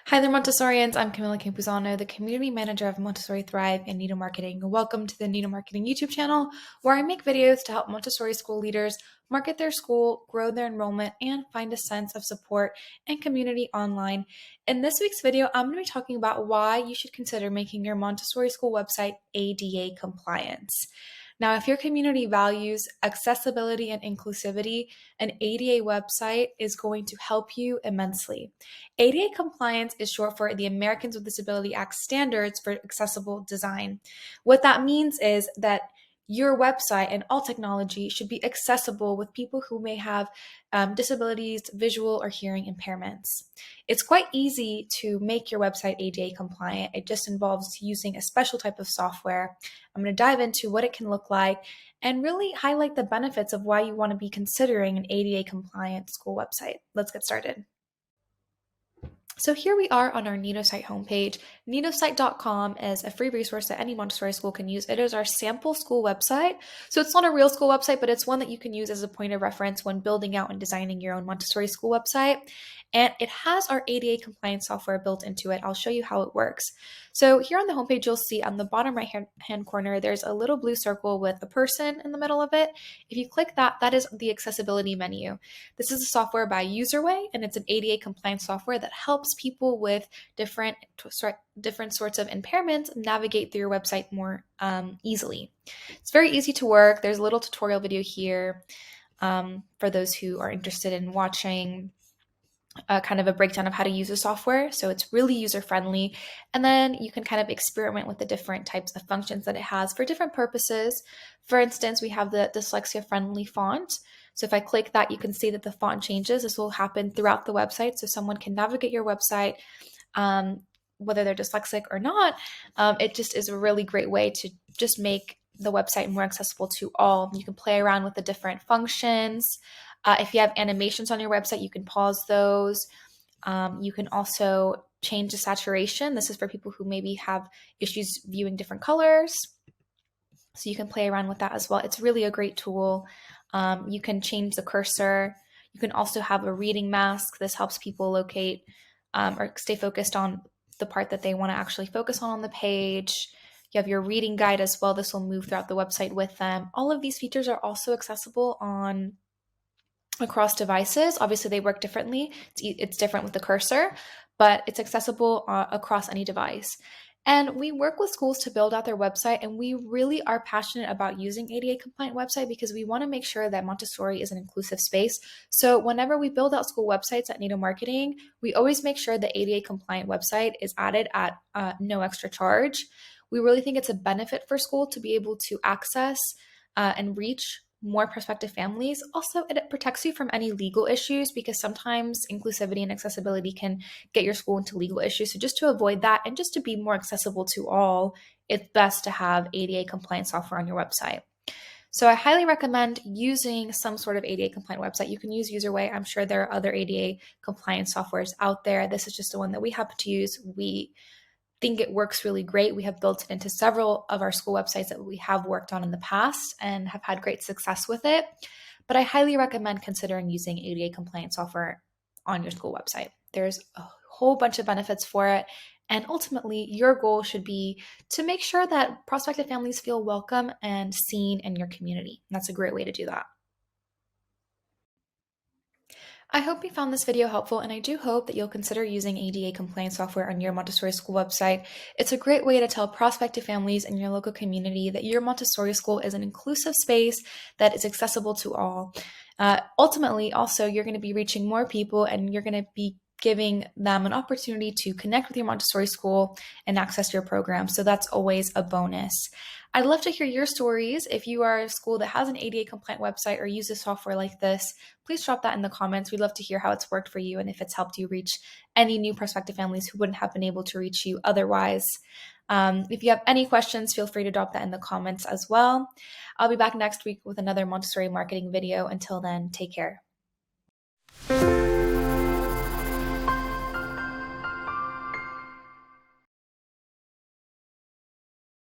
Hi there, Montessorians. I'm Camila Campuzano, the Community Manager of Montessori Thrive and Nido Marketing. Welcome to the Nido Marketing YouTube channel, where I make videos to help Montessori school leaders market their school, grow their enrollment, and find a sense of support and community online. In this week's video, I'm going to be talking about why you should consider making your Montessori school website ADA compliant. Now, if your community values accessibility and inclusivity, an ADA website is going to help you immensely. ADA compliance is short for the Americans with Disability Act standards for accessible design. What that means is that your website and all technology should be accessible with people who may have disabilities, visual or hearing impairments. It's quite easy to make your website ADA compliant. It just involves using a special type of software. I'm going to dive into what it can look like and really highlight the benefits of why you want to be considering an ADA compliant school website. Let's get started. So here we are on our Nido site homepage. Nidosite.com is a free resource that any Montessori school can use. It is our sample school website. So it's not a real school website, but it's one that you can use as a point of reference when building out and designing your own Montessori school website. And it has our ADA compliance software built into it. I'll show you how it works. So here on the homepage, you'll see on the bottom right-hand corner, there's a little blue circle with a person in the middle of it. If you click that, that is the accessibility menu. This is a software by UserWay, and it's an ADA compliant software that helps people with different sorts of impairments navigate through your website more easily. It's very easy to work. There's a little tutorial video here for those who are interested in watching kind of a breakdown of how to use the software. So it's really user-friendly. And then you can kind of experiment with the different types of functions that it has for different purposes. For instance, we have the dyslexia-friendly font. So if I click that, you can see that the font changes. This will happen throughout the website. So someone can navigate your website, whether they're dyslexic or not. It just is a really great way to just make the website more accessible to all. You can play around with the different functions. If you have animations on your website, you can pause those. You can also change the saturation. This is for people who maybe have issues viewing different colors. So you can play around with that as well. It's really a great tool. You can change the cursor. You can also have a reading mask. This helps people locate or stay focused on the part that they want to actually focus on the page. You have your reading guide as well. This will move throughout the website with them. All of these features are also accessible across devices. Obviously, they work differently. It's different with the cursor, but it's accessible across any device. And we work with schools to build out their website, and we really are passionate about using ADA compliant website because we want to make sure that Montessori is an inclusive space. So whenever we build out school websites at Nido Marketing, we always make sure the ADA compliant website is added at no extra charge. We really think it's a benefit for school to be able to access and reach more prospective families. Also, it protects you from any legal issues because sometimes inclusivity and accessibility can get your school into legal issues. So just to avoid that and just to be more accessible to all, it's best to have ADA compliant software on your website. So I highly recommend using some sort of ADA compliant website. You can use UserWay. I'm sure there are other ADA compliant softwares out there. This is just the one that we happen to use. We think it works really great. We have built it into several of our school websites that we have worked on in the past and have had great success with it. But I highly recommend considering using ADA compliant software on your school website. There's a whole bunch of benefits for it. And ultimately, your goal should be to make sure that prospective families feel welcome and seen in your community. And that's a great way to do that. I hope you found this video helpful, and I do hope that you'll consider using ADA compliant software on your Montessori school website. It's a great way to tell prospective families in your local community that your Montessori school is an inclusive space that is accessible to all. Ultimately, also, you're going to be reaching more people, and you're going to be giving them an opportunity to connect with your Montessori school and access your program. So that's always a bonus. I'd love to hear your stories. If you are a school that has an ADA compliant website or uses software like this, please drop that in the comments. We'd love to hear how it's worked for you and if it's helped you reach any new prospective families who wouldn't have been able to reach you otherwise. If you have any questions, feel free to drop that in the comments as well. I'll be back next week with another Montessori marketing video. Until then, take care.